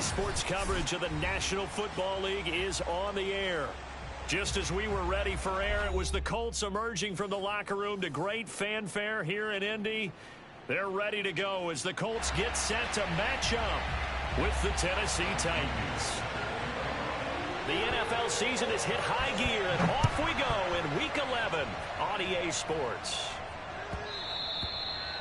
Sports coverage of the National Football League is on the air. Just as we were ready for air, it was the Colts emerging from the locker room to great fanfare here in Indy. They're ready to go as the Colts get set to match up with the Tennessee Titans. The NFL season has hit high gear, and off we go in Week 11 on EA Sports.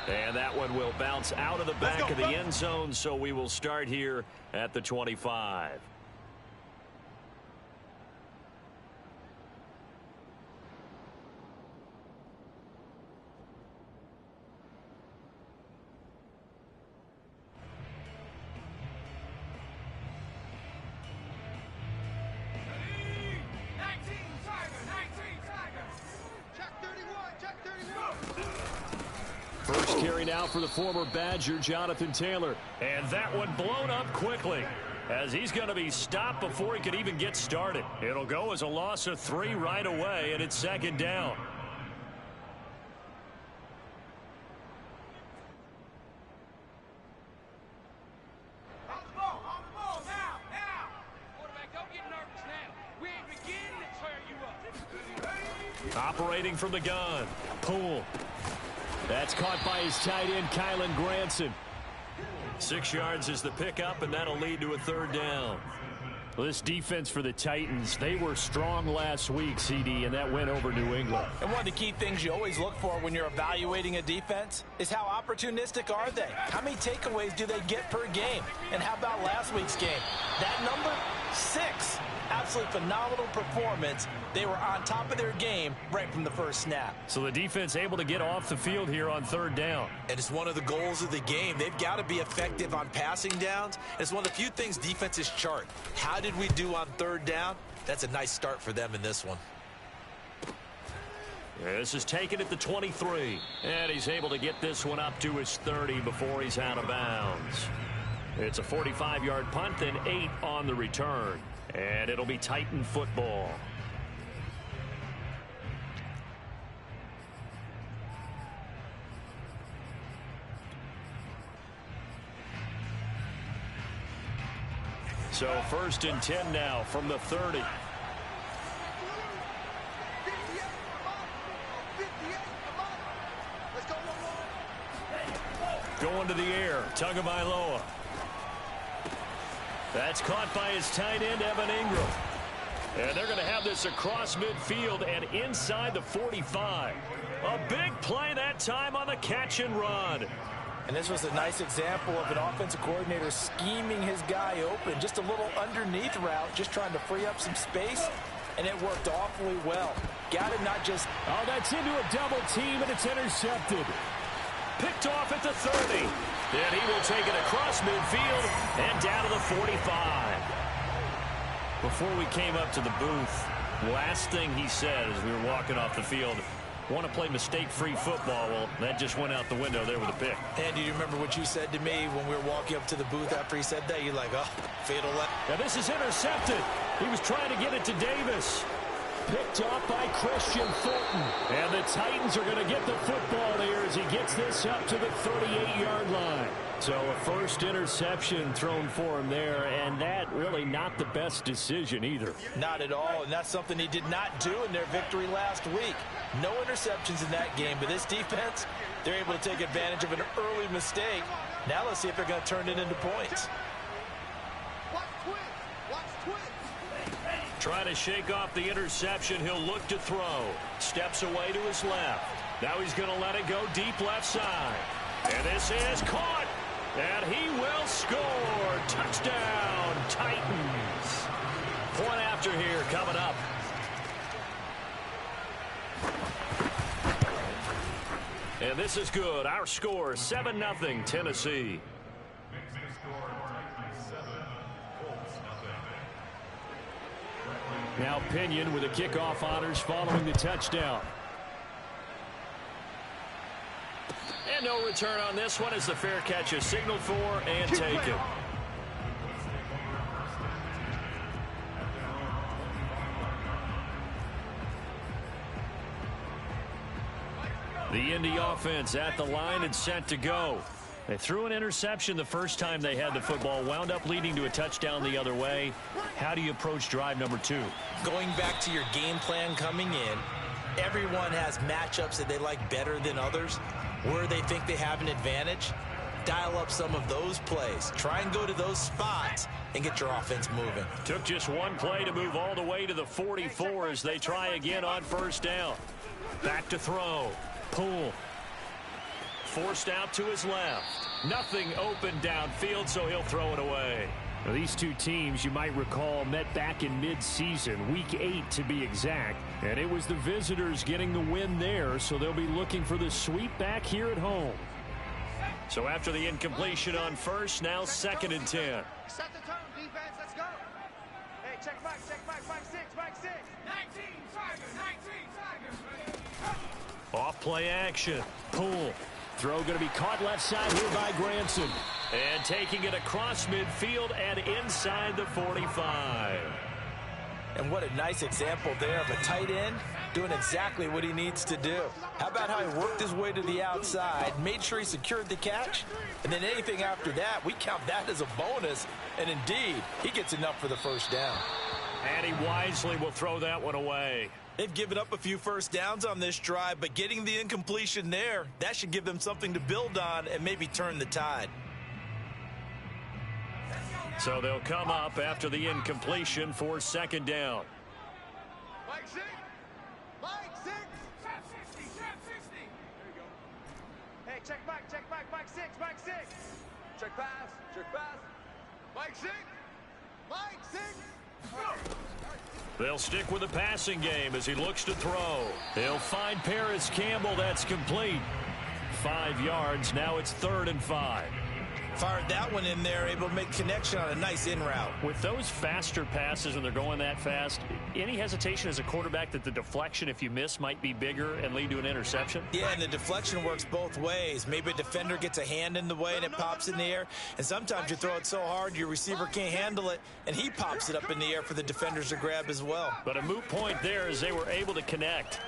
And that one will bounce out of the back of the end zone, so we will start here at the 25. First carry now for the former Badger, Jonathan Taylor. And that one blown up quickly, as he's going to be stopped before he could even get started. It'll go as a loss of 3 right away, and it's second down. On the ball, now. Quarterback, don't get nervous now. We ain't beginning to tear you up. Operating from the gun. Poole. That's caught by his tight end, Kylan Granson. 6 yards is the pickup, and that'll lead to a third down. Well, this defense for the Titans, they were strong last week, CD, and that went over New England. And one of the key things you always look for when you're evaluating a defense is how opportunistic are they? How many takeaways do they get per game? And how about last week's game? That number, 6. Absolutely phenomenal performance. They were on top of their game right from the first snap. So the defense able to get off the field here on third down. And it's one of the goals of the game. They've got to be effective on passing downs. And it's one of the few things defenses chart. How did we do on third down? That's a nice start for them in this one. This is taken at the 23. And he's able to get this one up to his 30 before he's out of bounds. It's a 45-yard punt and 8 on the return. And it'll be Titan football. So first and 10 now from the 30. Going to the air, Tagovailoa. That's caught by his tight end, Evan Ingram. And they're going to have this across midfield and inside the 45. A big play that time on the catch and run. And this was a nice example of an offensive coordinator scheming his guy open. Just a little underneath route, just trying to free up some space, and it worked awfully well. Got it not just... Oh, that's into a double team, and it's intercepted. Picked off at the 30. And he will take it across midfield and down to the 45. Before we came up to the booth, last thing he said as we were walking off the field, want to play mistake-free football. Well, that just went out the window there with a pick. And do you remember what you said to me when we were walking up to the booth after he said that? You're like, oh, fatal. Now this is intercepted. He was trying to get it to Davis. Picked off by Christian Fulton. And the Titans are going to get the football here as he gets this up to the 38-yard line. So a first interception thrown for him there, and that really not the best decision either. Not at all, and that's something he did not do in their victory last week. No interceptions in that game, but this defense, they're able to take advantage of an early mistake. Now let's see if they're going to turn it into points. Trying to shake off the interception. He'll look to throw. Steps away to his left. Now he's going to let it go deep left side. And this is caught. And he will score. Touchdown, Titans. Point after here coming up. And this is good. Our score, 7-0 Tennessee. Now Pinion with the kickoff honors following the touchdown. And no return on this one as the fair catch is signaled for and taken. The Indy offense at the line and set to go. They threw an interception the first time they had the football, wound up leading to a touchdown the other way. How do you approach drive number 2? Going back to your game plan coming in, everyone has matchups that they like better than others, where they think they have an advantage. Dial up some of those plays. Try and go to those spots and get your offense moving. Took just one play to move all the way to the 44 as they try again on first down. Back to throw. Poole. Forced out to his left. Nothing open downfield, so he'll throw it away. Now, these two teams, you might recall, met back in mid-season, week 8 to be exact. And it was the visitors getting the win there, so they'll be looking for the sweep back here at home. So after the incompletion on first, now 2nd and 10. Set the tone, defense. Let's go. Hey, check back, 6, Mike 6. 19 Tigers. Off play action. Poole. Throw going to be caught left side here by Granson. And taking it across midfield and inside the 45. And what a nice example there of a tight end doing exactly what he needs to do. How about how he worked his way to the outside, made sure he secured the catch, and then anything after that, we count that as a bonus. And indeed, he gets enough for the first down. And he wisely will throw that one away. They've given up a few first downs on this drive, but getting the incompletion there, that should give them something to build on and maybe turn the tide. So they'll come up after the incompletion for 2nd down. Mike 6. Mike 6. 60. There you go. Hey, check back, Mike 6. Check pass. Mike 6. Mike 6. They'll stick with the passing game as he looks to throw. He'll find Paris Campbell. That's complete. 5 yards. Now it's 3rd and 5. Fired that one in there, able to make connection on a nice in route. With those faster passes and they're going that fast, any hesitation as a quarterback that the deflection, if you miss, might be bigger and lead to an interception? Yeah, and the deflection works both ways. Maybe a defender gets a hand in the way and it pops in the air. And sometimes you throw it so hard your receiver can't handle it, and he pops it up in the air for the defenders to grab as well. But a moot point there as they were able to connect.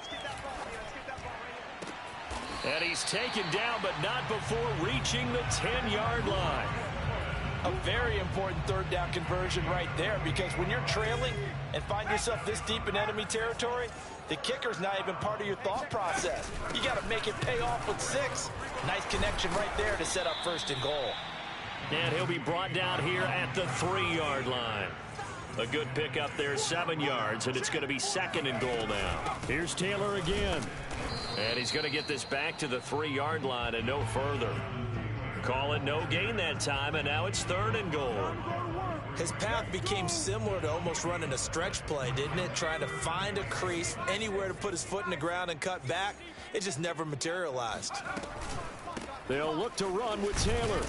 And he's taken down, but not before reaching the 10-yard line. A very important 3rd down conversion right there, because when you're trailing and find yourself this deep in enemy territory, the kicker's not even part of your thought process. You got to make it pay off with 6. Nice connection right there to set up 1st and goal. And he'll be brought down here at the 3-yard line. A good pickup there, 7 yards, and it's going to be 2nd and goal now. Here's Taylor again. And he's going to get this back to the 3-yard line and no further. Call it no gain that time, and now it's 3rd and goal. His path became similar to almost running a stretch play, didn't it? Trying to find a crease, anywhere to put his foot in the ground and cut back. It just never materialized. They'll look to run with Taylor.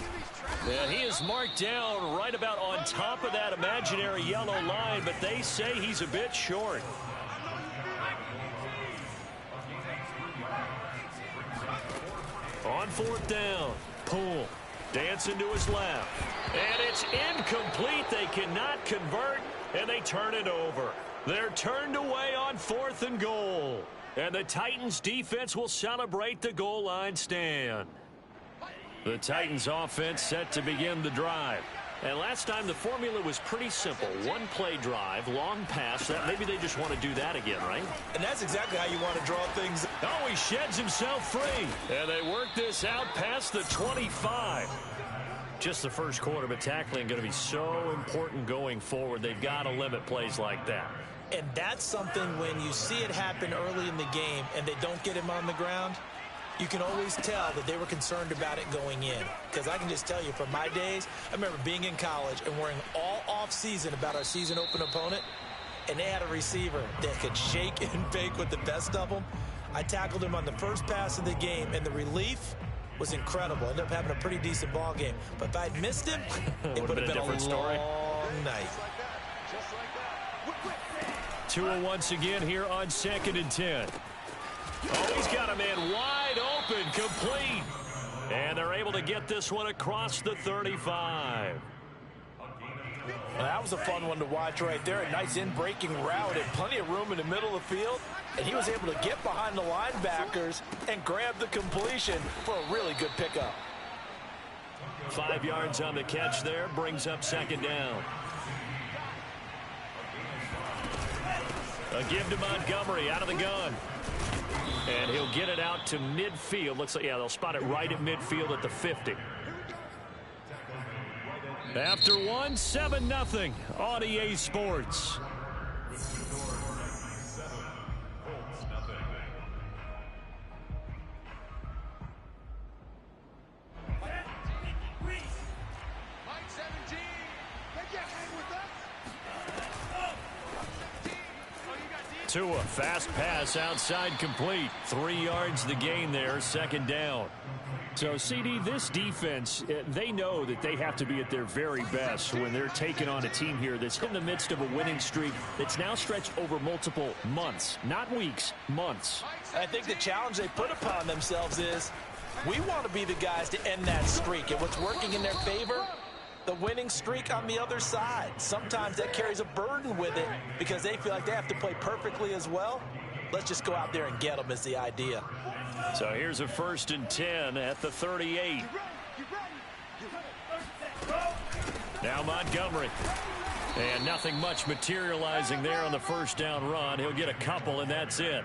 And he is marked down right about on top of that imaginary yellow line, but they say he's a bit short. On 4th down, Poole dancing to his left. And it's incomplete. They cannot convert, and they turn it over. They're turned away on 4th and goal. And the Titans defense will celebrate the goal line stand. The Titans offense set to begin the drive. And last time the formula was pretty simple. 1-play drive, long pass. That maybe they just want to do that again, right? And that's exactly how you want to draw things. Oh, he sheds himself free. And they work this out past the 25. Just the first quarter, but tackling going to be so important going forward. They've got to limit plays like that. And that's something when you see it happen early in the game and they don't get him on the ground, you can always tell that they were concerned about it going in. Because I can just tell you, from my days, I remember being in college and worrying all off-season about our season open opponent, and they had a receiver that could shake and bake with the best of them. I tackled him on the first pass of the game, and the relief was incredible. Ended up having a pretty decent ball game. But if I'd missed him, it would have been a different story. Long night. 2-0 once again here on 2nd and 10. Oh, he's got a man wide open, complete. And they're able to get this one across the 35. Well, that was a fun one to watch right there. A nice in-breaking route and plenty of room in the middle of the field. And he was able to get behind the linebackers and grab the completion for a really good pickup. 5 yards on the catch there. Brings up second down. A give to Montgomery out of the gun. And he'll get it out to midfield. Looks like, yeah, they'll spot it right at midfield at the 50. After one, 7-0 on EA Sports. Tua, fast pass outside complete. 3 yards the gain there, second down. So, CD, this defense, they know that they have to be at their very best when they're taking on a team here that's in the midst of a winning streak that's now stretched over multiple months, not weeks, months. I think the challenge they put upon themselves is we want to be the guys to end that streak. And what's working in their favor? The winning streak on the other side. Sometimes that carries a burden with it because they feel like they have to play perfectly as well. Let's just go out there and get them is the idea. So here's a 1st and 10 at the 38. Now Montgomery. And nothing much materializing there on the first down run. He'll get a couple, and that's it.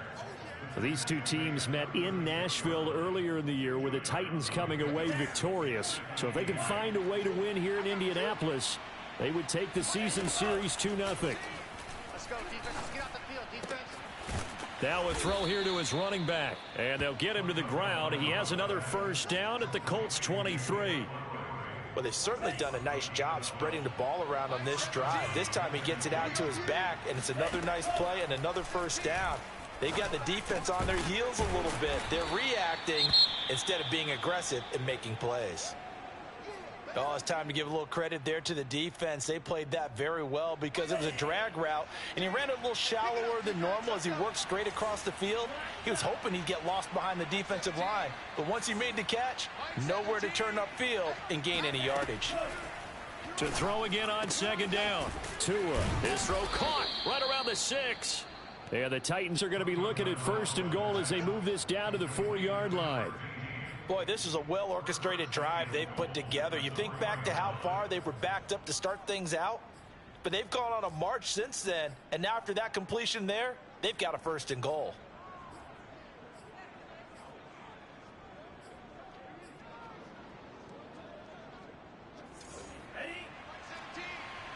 So these two teams met in Nashville earlier in the year with the Titans coming away victorious. So if they can find a way to win here in Indianapolis, they would take the season series 2-0. Let's go, defense. Let's get off the field, defense. Now a throw here to his running back. And they'll get him to the ground. He has another first down at the Colts 23. Well, they've certainly done a nice job spreading the ball around on this drive. This time he gets it out to his back, and it's another nice play and another first down. They've got the defense on their heels a little bit. They're reacting instead of being aggressive and making plays. Oh, it's time to give a little credit there to the defense. They played that very well because it was a drag route, and he ran it a little shallower than normal as he worked straight across the field. He was hoping he'd get lost behind the defensive line, but once he made the catch, nowhere to turn upfield and gain any yardage. To throw again on second down. Tua, his throw caught right around the 6. And the Titans are going to be looking at 1st and goal as they move this down to the 4-yard line. Boy, this is a well-orchestrated drive they've put together. You think back to how far they were backed up to start things out, but they've gone on a march since then, and now after that completion there, they've got a 1st and goal.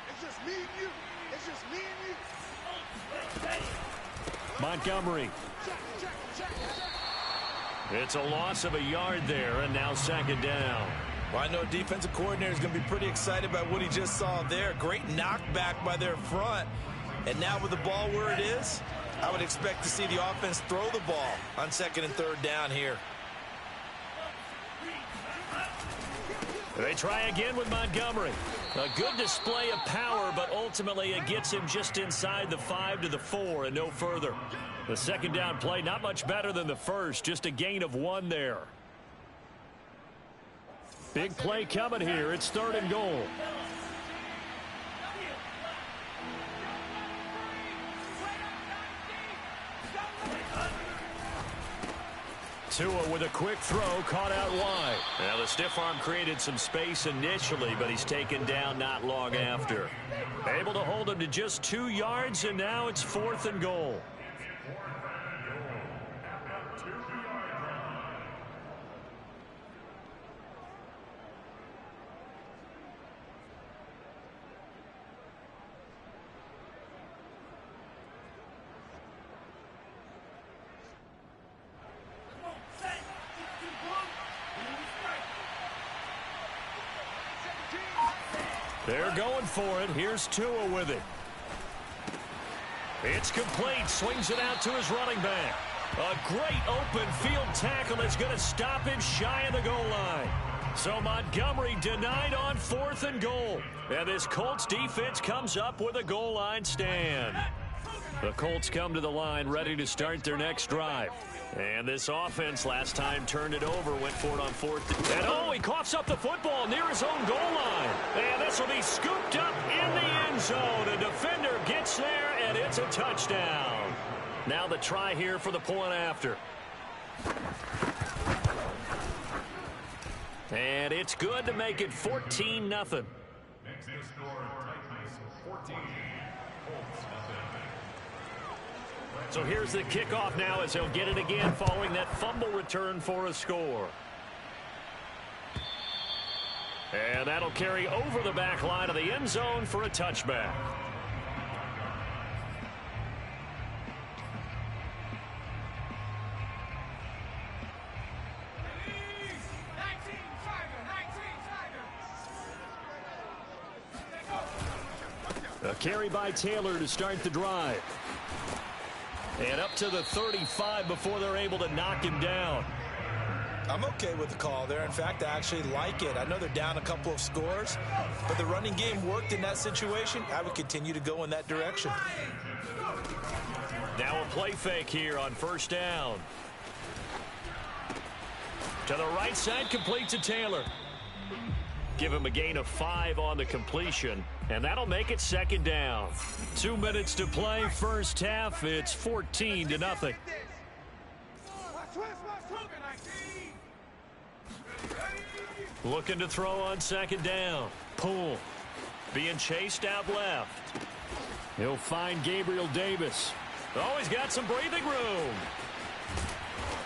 It's just me and you. It's just me and you. Montgomery. It's a loss of a yard there, and now second down. Well, I know defensive coordinator is going to be pretty excited about what he just saw there. Great knockback by their front. And now with the ball where it is, I would expect to see the offense throw the ball on 2nd and 3rd down here. They try again with Montgomery. A good display of power, but ultimately it gets him just inside the 5 to the 4 and no further. The second down play, not much better than the first, just a gain of 1 there. Big play coming here. It's 3rd and goal. Tua with a quick throw, caught out wide. Now the stiff arm created some space initially, but he's taken down not long after. Able to hold him to just 2 yards, and now it's 4th and goal. They're going for it. Here's Tua with it. It's complete. Swings it out to his running back. A great open field tackle that's going to stop him shy of the goal line. So Montgomery denied on 4th and goal. And this Colts defense comes up with a goal line stand. The Colts come to the line ready to start their next drive. And this offense last time turned it over, went for it on 4th. And oh, he coughs up the football near his own goal line. And this will be scooped up in the end zone. A defender gets there, and it's a touchdown. Now the try here for the point after. And it's good to make it 14-0. Next to score, Titans 14, Colts nothing. So here's the kickoff now as he'll get it again following that fumble return for a score. And that'll carry over the back line of the end zone for a touchback. A carry by Taylor to start the drive. And up to the 35 before they're able to knock him down. I'm okay with the call there. In fact, I actually like it. I know they're down a couple of scores, but the running game worked in that situation. I would continue to go in that direction. Now a play fake here on first down. To the right side, complete to Taylor. Give him a gain of 5 on the completion, and that'll make it second down. 2 minutes to play, first half. It's 14-0. Looking to throw on second down. Pull. Being chased out left. He'll find Gabriel Davis. Oh, he's got some breathing room.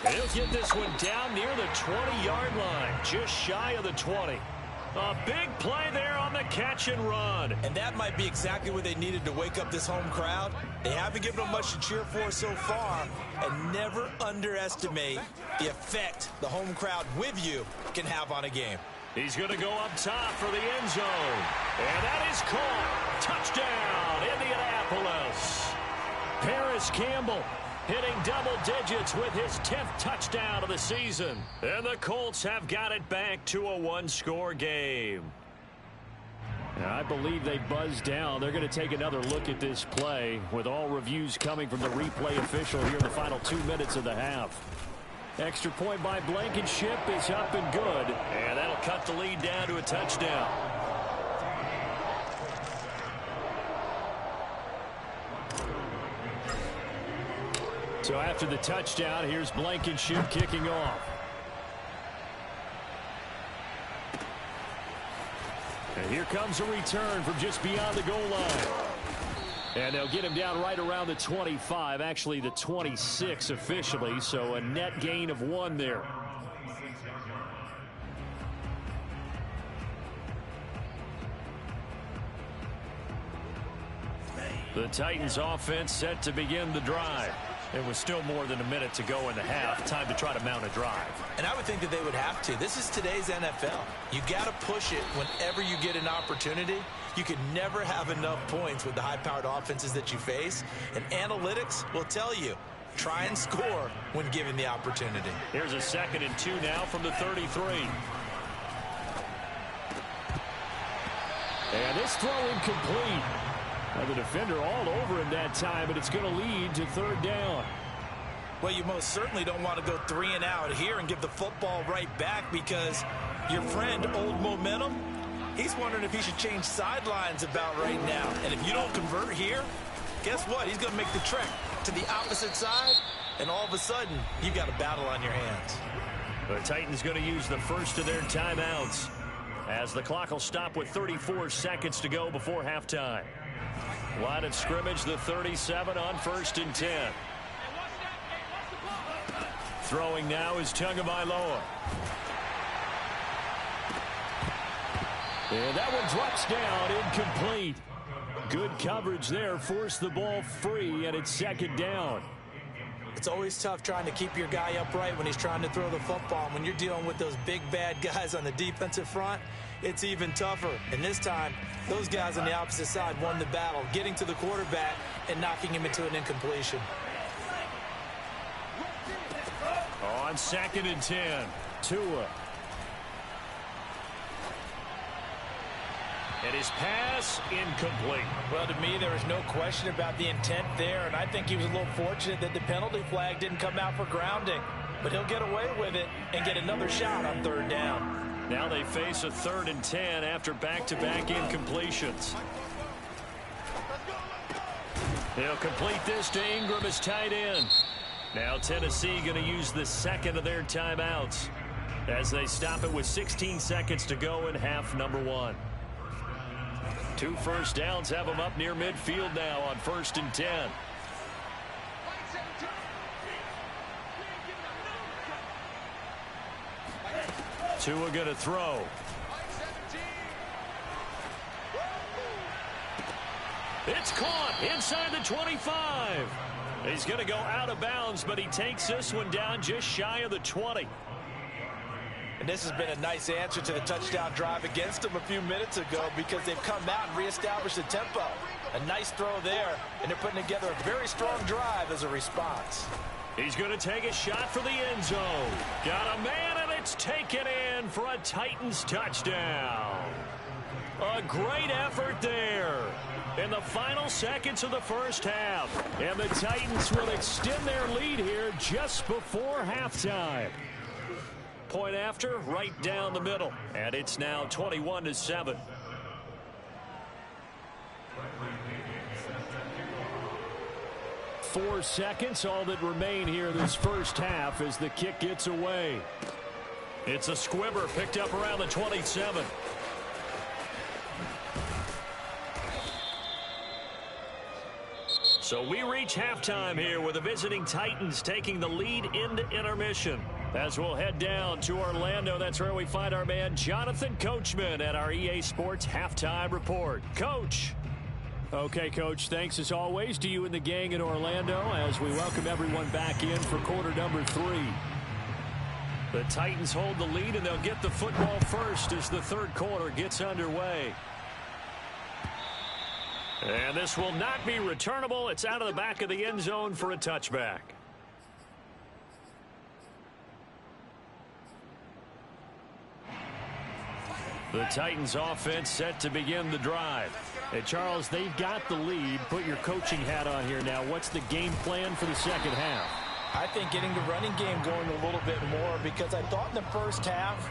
And he'll get this one down near the 20-yard line, just shy of the 20. A big play there on the catch and run. And that might be exactly what they needed to wake up this home crowd. They haven't given them much to cheer for so far. And never underestimate the effect the home crowd with you can have on a game. He's going to go up top for the end zone. And that is caught. Touchdown, Indianapolis. Paris Campbell hitting double digits with his 10th touchdown of the season. And the Colts have got it back to a one-score game. I believe they buzzed down. They're going to take another look at this play with all reviews coming from the replay official here in the final 2 minutes of the half. Extra point by Blankenship is up and good. And that'll cut the lead down to a touchdown. So after the touchdown, here's Blankenship kicking off. And here comes a return from just beyond the goal line. And they'll get him down right around the 25, actually the 26 officially, so a net gain of 1 there. The Titans offense set to begin the drive. It was still more than a minute to go in the half. Time to try to mount a drive. And I would think that they would have to. This is today's NFL. You got to push it whenever you get an opportunity. You can never have enough points with the high-powered offenses that you face. And analytics will tell you, try and score when given the opportunity. Here's a 2nd and 2 now from the 33. And this throw incomplete. Now the defender all over him that time, but it's going to lead to third down. Well, you most certainly don't want to go 3 and out here and give the football right back because your friend, Old Momentum, he's wondering if he should change sidelines about right now. And if you don't convert here, guess what? He's going to make the trek to the opposite side, and all of a sudden, you've got a battle on your hands. The Titans going to use the first of their timeouts as the clock will stop with 34 seconds to go before halftime. Line of scrimmage, the 37 on 1st and 10. Throwing now is Tagovailoa. And that one drops down, incomplete. Good coverage there, forced the ball free, and it's 2nd down. It's always tough trying to keep your guy upright when he's trying to throw the football. When you're dealing with those big, bad guys on the defensive front, it's even tougher. And this time, those guys on the opposite side won the battle, getting to the quarterback and knocking him into an incompletion. On 2nd and 10, Tua. And his pass incomplete. Well, to me, there is no question about the intent there, and I think he was a little fortunate that the penalty flag didn't come out for grounding. But he'll get away with it and get another shot on 3rd down. Now they face a 3rd and 10 after back-to-back incompletions. He'll complete this to Ingram as tight end. Now Tennessee going to use the 2nd of their timeouts. as they stop it with 16 seconds to go in half number one. 2 first downs have them up near midfield now on 1st and 10. Tua going to throw. It's caught inside the 25. He's going to go out of bounds, but he takes this one down just shy of the 20. And this has been a nice answer to the touchdown drive against them a few minutes ago because they've come out and reestablished the tempo. A nice throw there, and they're putting together a very strong drive as a response. He's going to take a shot for the end zone. Got a man, and it's taken in for a Titans touchdown. A great effort there in the final seconds of the first half. And the Titans will extend their lead here just before halftime. Point after, right down the middle. And it's now 21-7. Four seconds, all that remain here this first half as the kick gets away. It's a squibber picked up around the 27. So we reach halftime here with the visiting Titans taking the lead into intermission. As we'll head down to Orlando, that's where we find our man Jonathan Coachman at our EA Sports Halftime Report. Coach. Okay, Coach, thanks as always to you and the gang in Orlando as we welcome everyone back in for quarter number 3. The Titans hold the lead, and they'll get the football first as the third quarter gets underway. And this will not be returnable. It's out of the back of the end zone for a touchback. The Titans offense set to begin the drive. Hey, Charles, they've got the lead. Put your coaching hat on here now. What's the game plan for the second half? I think getting the running game going a little bit more because I thought in the first half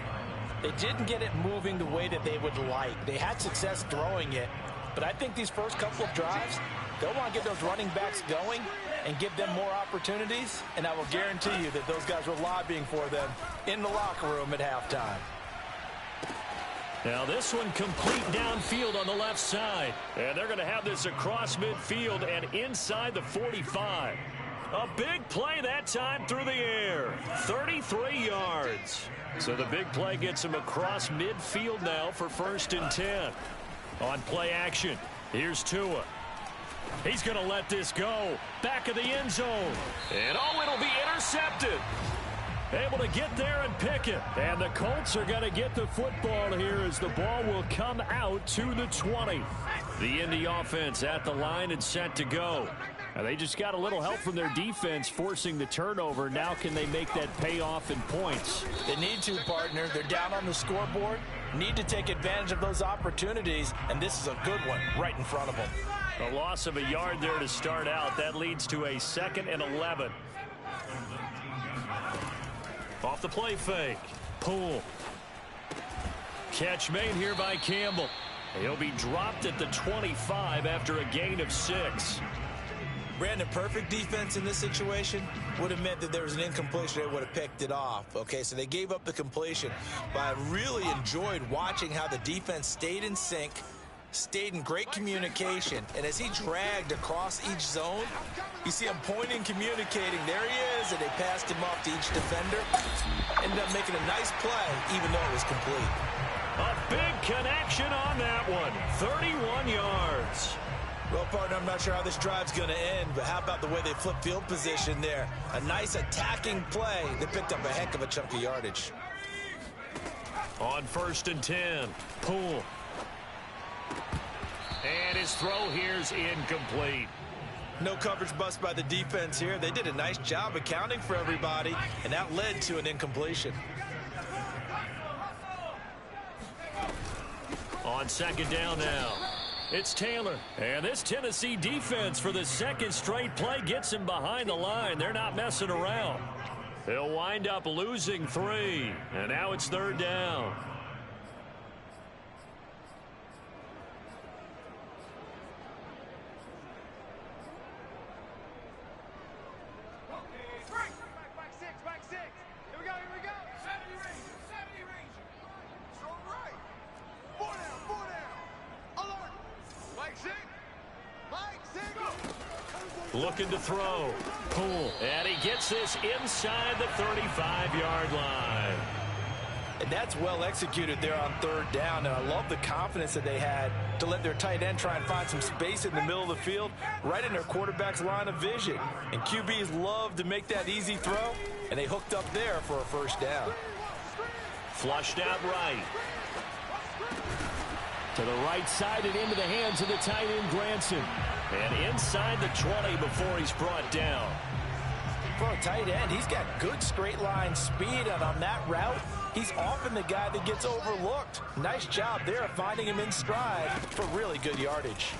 they didn't get it moving the way that they would like. They had success throwing it, but I think these first couple of drives, they'll want to get those running backs going and give them more opportunities, and I will guarantee you that those guys were lobbying for them in the locker room at halftime. Now this one complete downfield on the left side. And they're going to have this across midfield and inside the 45. A big play that time through the air. 33 yards. So the big play gets him across midfield now for 1st and 10. On play action, here's Tua. He's going to let this go. Back of the end zone. And oh, it'll be intercepted. Able to get there and pick it. And the Colts are going to get the football here as the ball will come out to the 20. The Indy offense at the line and set to go. And they just got a little help from their defense forcing the turnover. Now can they make that pay off in points? They need to, partner. They're down on the scoreboard. Need to take advantage of those opportunities, and this is a good one right in front of them. A loss of a yard there to start out. That leads to a 2nd and 11. Off the play fake. Poole. Catch made here by Campbell. He'll be dropped at the 25 after a gain of 6. Brandon, perfect defense in this situation would have meant that there was an incompletion. They would have picked it off. Okay, so they gave up the completion. But I really enjoyed watching how the defense stayed in sync, stayed in great communication. And as he dragged across each zone, you see him pointing, communicating. There he is, and they passed him off to each defender. Ended up making a nice play, even though it was complete. A big connection on that one. 31 yards. Well, partner, I'm not sure how this drive's going to end, but how about the way they flip field position there? A nice attacking play. They picked up a heck of a chunk of yardage. On 1st and 10, Poole. And his throw here's incomplete. No coverage bust by the defense here. They did a nice job accounting for everybody, and that led to an incompletion. On 2nd down now, it's Taylor. And this Tennessee defense for the 2nd straight play gets him behind the line. They're not messing around. They'll wind up losing 3. And now it's 3rd down. Back 6. Here we go. Looking to throw. Pull. And he gets this inside the 35-yard line. And that's well executed there on third down. And I love the confidence that they had to let their tight end try and find some space in the middle of the field, right in their quarterback's line of vision. And QBs love to make that easy throw, and they hooked up there for a first down. Flushed out right. To the right side and into the hands of the tight end, Granson. And inside the 20 before he's brought down. For a tight end, he's got good straight line speed, and on that route, he's often the guy that gets overlooked. Nice job there finding him in stride for really good yardage.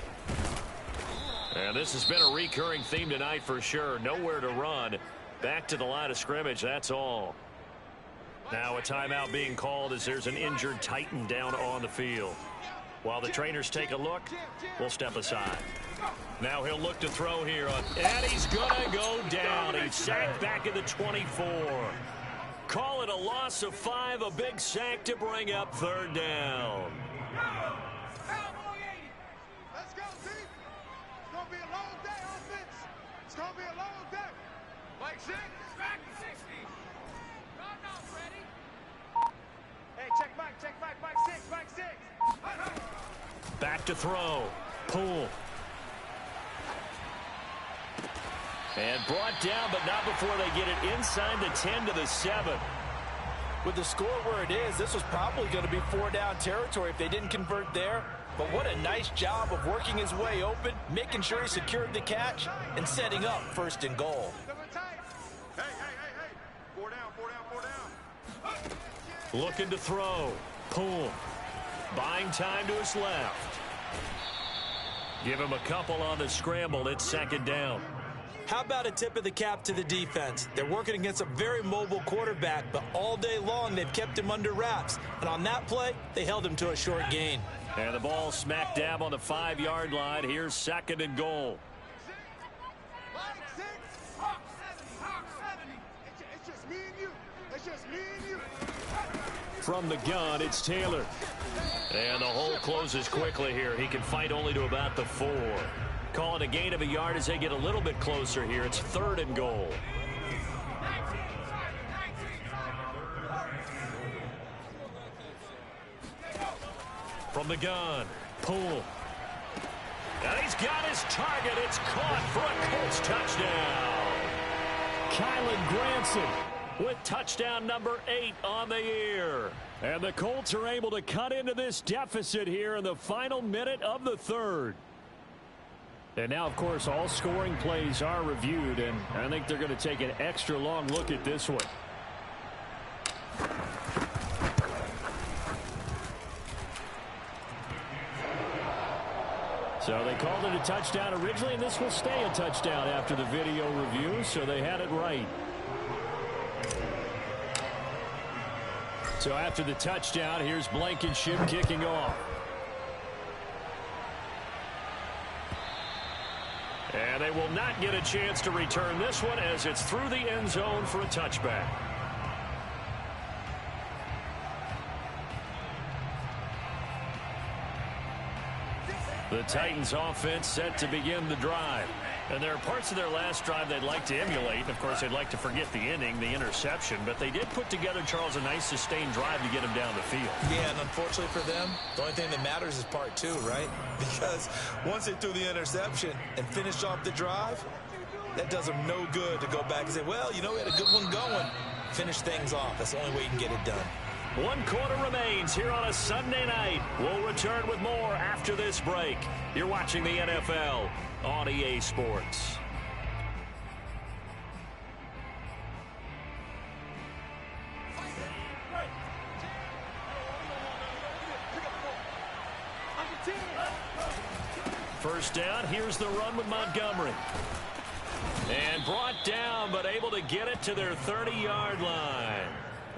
And this has been a recurring theme tonight for sure. Nowhere to run. Back to the line of scrimmage, that's all. Now a timeout being called as there's an injured Titan down on the field. While the trainers take a look, we'll step aside. Now he'll look to throw here. And he's going to go down. He's sacked back at the 24. Call it a loss of 5, a big sack to bring up third down. Let's go, team. It's going to be a long day, offense. It's going to be a long day. Mike 6. Back to 60. Run now, Freddie. Hey, check Mike 6, Mike 6. Back to throw. Pull. And brought down, but not before they get it inside the 10 to the 7. With the score where it is, this was probably going to be 4-down territory if they didn't convert there. But what a nice job of working his way open, making sure he secured the catch, and setting up first and goal. Hey. 4 down. Looking to throw. Pull. Buying time to his left. Give him a couple on the scramble. It's second down. How about a tip of the cap to the defense? They're working against a very mobile quarterback, but all day long they've kept him under wraps. And on that play, they held him to a short gain. And the ball smack dab on the 5-yard line. Here's second and goal. Mike 6. Hawk 70. It's just me and you. From the gun, it's Taylor. And the hole closes quickly here. He can fight only to about the 4. Call it a gain of a yard as they get a little bit closer here. It's third and goal. From the gun, pull. And he's got his target. It's caught for a Colts touchdown. Kylan Granson with touchdown number 8 on the year. And the Colts are able to cut into this deficit here in the final minute of the third. And now, of course, all scoring plays are reviewed, and I think they're going to take an extra long look at this one. So they called it a touchdown originally, and this will stay a touchdown after the video review, so they had it right. So after the touchdown, here's Blankenship kicking off. And they will not get a chance to return this one as it's through the end zone for a touchback. The Titans offense set to begin the drive. And there are parts of their last drive they'd like to emulate. Of course, they'd like to forget the inning, the interception. But they did put together, Charles, a nice sustained drive to get them down the field. Yeah, and unfortunately for them, the only thing that matters is part 2, right? Because once they threw the interception and finished off the drive, that does them no good to go back and say, well, you know, we had a good one going. Finish things off. That's the only way you can get it done. 1 quarter remains here on a Sunday night. We'll return with more after this break. You're watching the NFL on EA Sports. First down, here's the run with Montgomery. And brought down, but able to get it to their 30-yard line.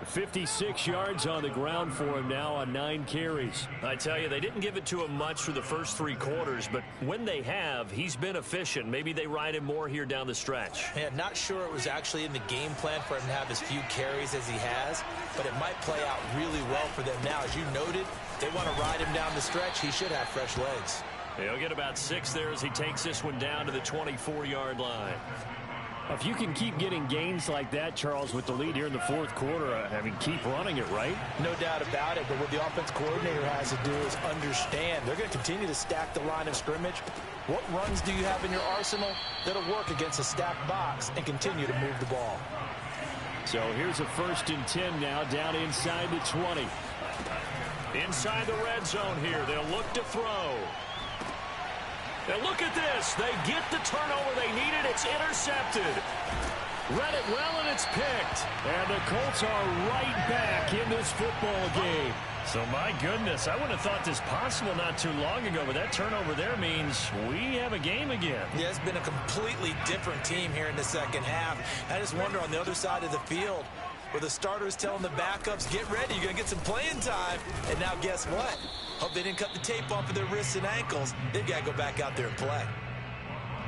56 yards on the ground for him now on 9 carries. I tell you, they didn't give it to him much for the first 3 quarters, but when they have, he's been efficient. Maybe they ride him more here down the stretch. Yeah, not sure it was actually in the game plan for him to have as few carries as he has, but it might play out really well for them now. As you noted, they want to ride him down the stretch. He should have fresh legs. He'll get about 6 there as he takes this one down to the 24-yard line. If you can keep getting gains like that, Charles, with the lead here in the fourth quarter, I mean, keep running it, right? No doubt about it, but what the offense coordinator has to do is understand. They're going to continue to stack the line of scrimmage. What runs do you have in your arsenal that'll work against a stacked box and continue to move the ball? So here's a 1st and 10 now, down inside the 20. Inside the red zone here, they'll look to throw. And look at this. They get the turnover they needed. It's intercepted. Read it well, and it's picked. And the Colts are right back in this football game. So, my goodness, I wouldn't have thought this possible not too long ago, but that turnover there means we have a game again. Yeah, it's been a completely different team here in the second half. I just wonder on the other side of the field, where the starters telling the backups, get ready, you're going to get some playing time. And now guess what? Hope they didn't cut the tape off of their wrists and ankles. They've got to go back out there and play.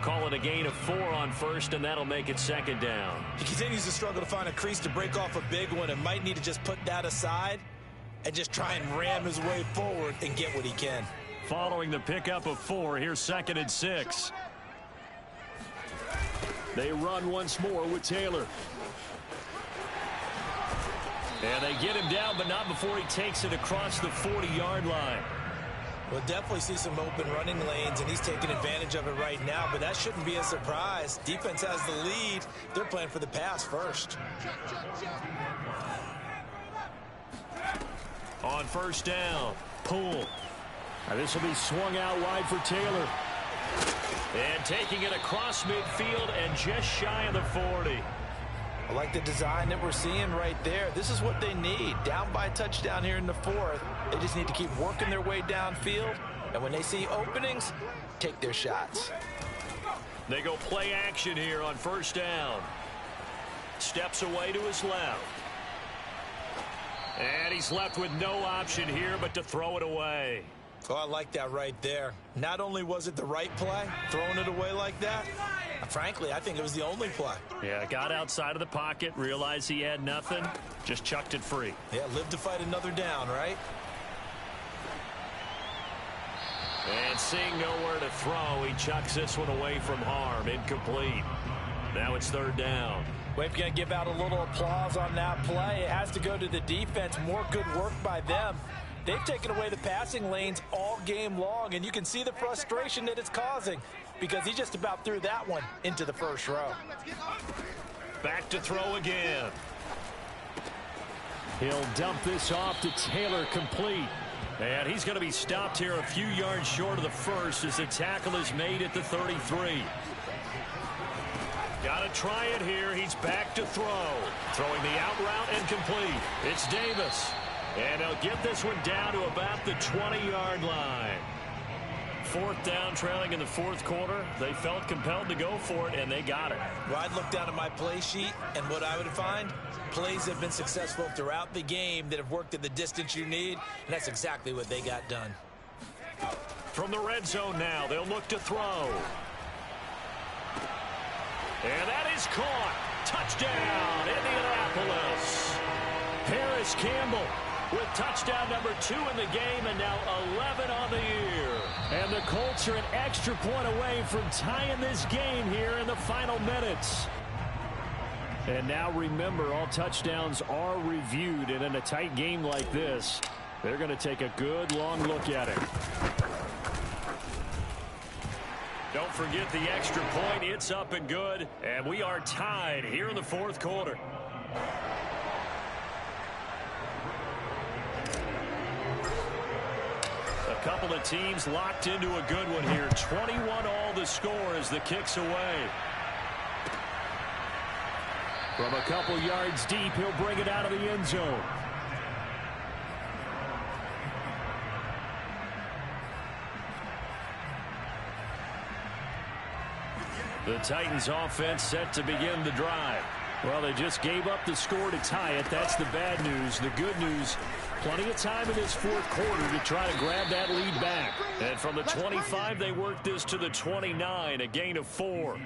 Call it a gain of 4 on 1st, and that'll make it 2nd down. He continues to struggle to find a crease to break off a big one and might need to just put that aside and just try and ram his way forward and get what he can. Following the pickup of 4, here's 2nd and 6. They run once more with Taylor. And they get him down, but not before he takes it across the 40-yard line. We'll definitely see some open running lanes, and he's taking advantage of it right now, but that shouldn't be a surprise. Defense has the lead. They're playing for the pass first. On 1st down, Poole. Now this will be swung out wide for Taylor. And taking it across midfield and just shy of the 40. I like the design that we're seeing right there. This is what they need. Down by a touchdown here in the 4th. They just need to keep working their way downfield. And when they see openings, take their shots. They go play action here on 1st down. Steps away to his left. And he's left with no option here but to throw it away. Oh, I like that right there. Not only was it the right play, throwing it away like that, frankly, I think it was the only play. Yeah, got outside of the pocket, realized he had nothing, just chucked it free. Yeah, live to fight another down, right? And seeing nowhere to throw, he chucks this one away from harm. Incomplete. Now it's 3rd down. Well, if you're going to give out a little applause on that play, it has to go to the defense. More good work by them. They've taken away the passing lanes all game long, and you can see the frustration that it's causing because he just about threw that one into the 1st row. Back to throw again. He'll dump this off to Taylor, complete. And he's going to be stopped here a few yards short of the 1st as the tackle is made at the 33. Got to try it here. He's back to throw. Throwing the out route and complete. It's Davis. And they'll get this one down to about the 20-yard line. 4th down, trailing in the 4th quarter. They felt compelled to go for it, and they got it. Well, I'd look down at my play sheet, and what I would find, plays have been successful throughout the game that have worked at the distance you need, and that's exactly what they got done. From the red zone now, they'll look to throw. And that is caught. Touchdown, Indianapolis. Harris Campbell with touchdown number 2 in the game, and now 11 on the year. And the Colts are an extra point away from tying this game here in the final minutes. And now remember, all touchdowns are reviewed, and in a tight game like this, they're going to take a good long look at it. Don't forget the extra point. It's up and good, and we are tied here in the 4th quarter. A couple of teams locked into a good one here. 21 all the score as the kick's away. From a couple yards deep, he'll bring it out of the end zone. The Titans offense set to begin the drive. Well, they just gave up the score to tie it. That's the bad news. The good news, plenty of time in this 4th quarter to try to grab that lead back. And from the 25, they worked this to the 29, a gain of 4.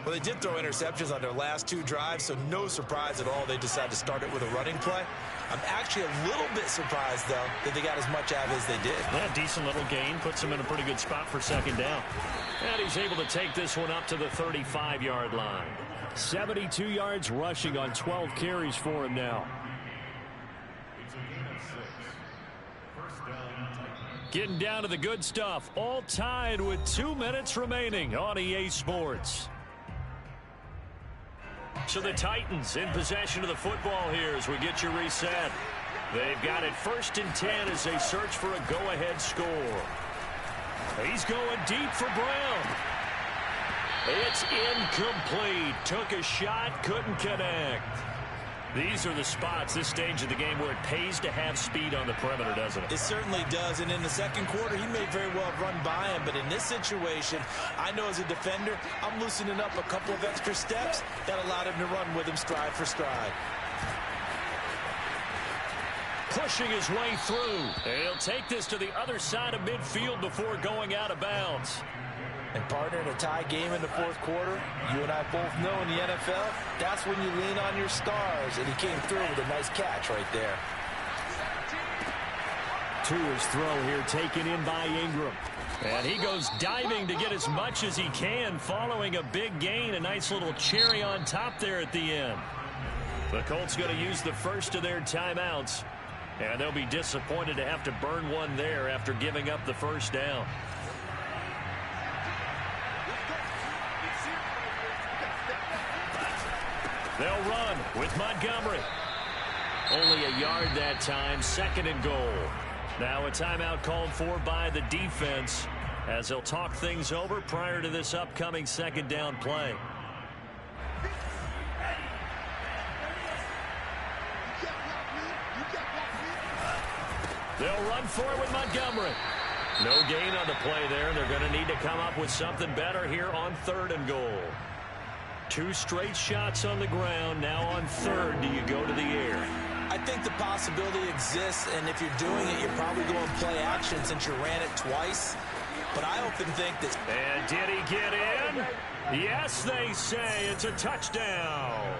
Well, they did throw interceptions on their last 2 drives, so no surprise at all they decided to start it with a running play. I'm actually a little bit surprised, though, that they got as much out of it as they did. Yeah, decent little gain. Puts them in a pretty good spot for second down. And he's able to take this one up to the 35-yard line. 72 yards rushing on 12 carries for him now. It's a gain of 6. First down, Titans. Getting down to the good stuff. All tied with 2 minutes remaining on EA Sports. So the Titans in possession of the football here as we get you reset. They've got it 1st and 10 as they search for a go-ahead score. He's going deep for Brown. It's incomplete. Took a shot, couldn't connect. These are the spots, this stage of the game, where it pays to have speed on the perimeter, doesn't it? It certainly does, and in the second quarter, he may very well have run by him, but in this situation, I know as a defender, I'm loosening up a couple of extra steps that allowed him to run with him stride for stride. Pushing his way through. He'll take this to the other side of midfield before going out of bounds. And partner, in a tie game in the fourth quarter, you and I both know in the NFL, that's when you lean on your stars, and he came through with a nice catch right there. To his throw here, taken in by Ingram. And he goes diving to get as much as he can, following a big gain. A nice little cherry on top there at the end. The Colts going to use the first of their timeouts, and they'll be disappointed to have to burn one there after giving up the first down. They'll run with Montgomery. Only a yard that time, 2nd and goal. Now a timeout called for by the defense as they'll talk things over prior to this upcoming 2nd down play. They'll run for it with Montgomery. No gain on the play there. They're going to need to come up with something better here on 3rd and goal. 2 straight shots on the ground. Now on 3rd, do you go to the air? I think the possibility exists, and if you're doing it, you're probably going play action since you ran it twice. But I often think that... And did he get in? Yes, they say it's a touchdown.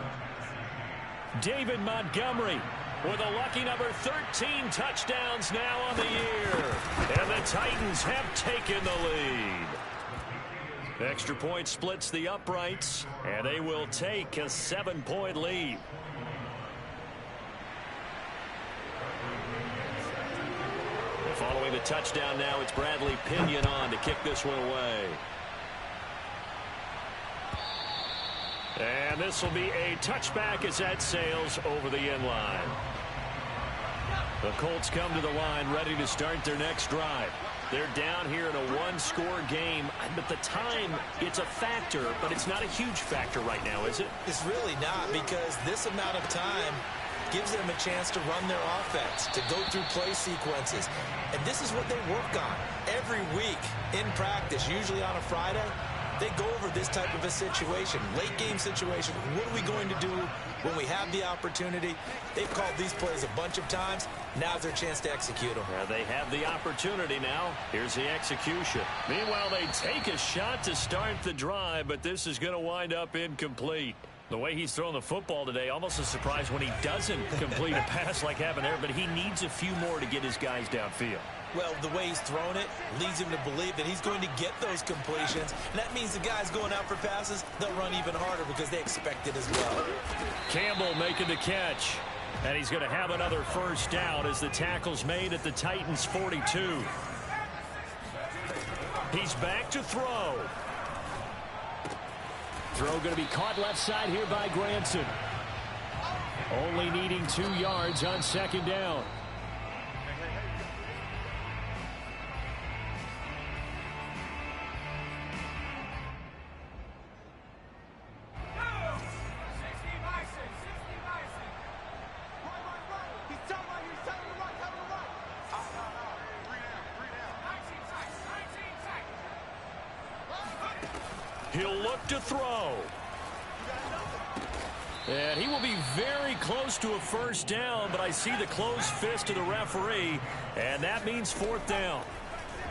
David Montgomery with a lucky number 13 touchdowns now on the year. And the Titans have taken the lead. Extra point splits the uprights, and they will take a 7-point lead. And following the touchdown now, it's Bradley Pinion on to kick this one away. And this will be a touchback as that sails over the end line. The Colts come to the line ready to start their next drive. They're down here in a 1-score game, but the time, it's a factor, but it's not a huge factor right now, is it? It's really not, because this amount of time gives them a chance to run their offense, to go through play sequences. And this is what they work on every week in practice, usually on a Friday. They go over this type of a situation, late game situation. What are we going to do when we have the opportunity? They've called these plays a bunch of times. Now's their chance to execute them. Yeah, they have the opportunity now. Here's the execution. Meanwhile, they take a shot to start the drive, but this is going to wind up incomplete. The way he's throwing the football today, almost a surprise when he doesn't complete a pass like happened there, but he needs a few more to get his guys downfield. Well, the way he's thrown it leads him to believe that he's going to get those completions. And that means the guys going out for passes, they'll run even harder because they expect it as well. Campbell making the catch. And he's going to have another first down as the tackle's made at the Titans' 42. He's back to throw. Throw going to be caught left side here by Granson. Only needing 2 yards on 2nd down. He'll look to throw. And he will be very close to a first down, but I see the closed fist of the referee, and that means 4th down.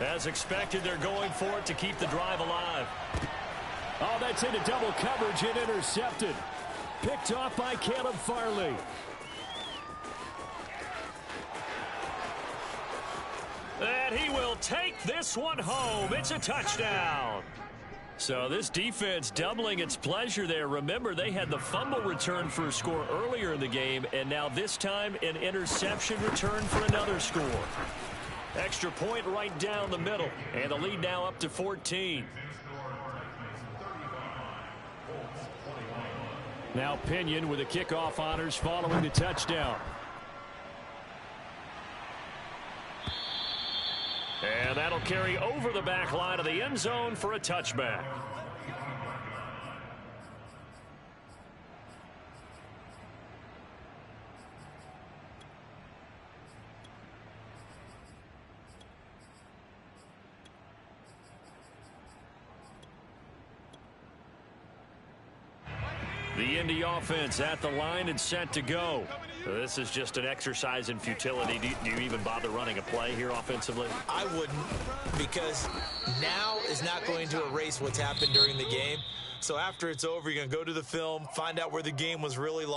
As expected, they're going for it to keep the drive alive. Oh, that's into double coverage and intercepted. Picked off by Caleb Farley. And he will take this one home. It's a touchdown. So this defense doubling its pleasure there. Remember, they had the fumble return for a score earlier in the game, and now this time an interception return for another score. Extra point right down the middle, and the lead now up to 14. Now Pinion with the kickoff honors following the touchdown. And that'll carry over the back line of the end zone for a touchback. The Indy offense at the line and set to go. This is just an exercise in futility. Do you even bother running a play here offensively? I wouldn't, because now is not going to erase what's happened during the game. So after it's over, you're going to go to the film, find out where the game was really lost.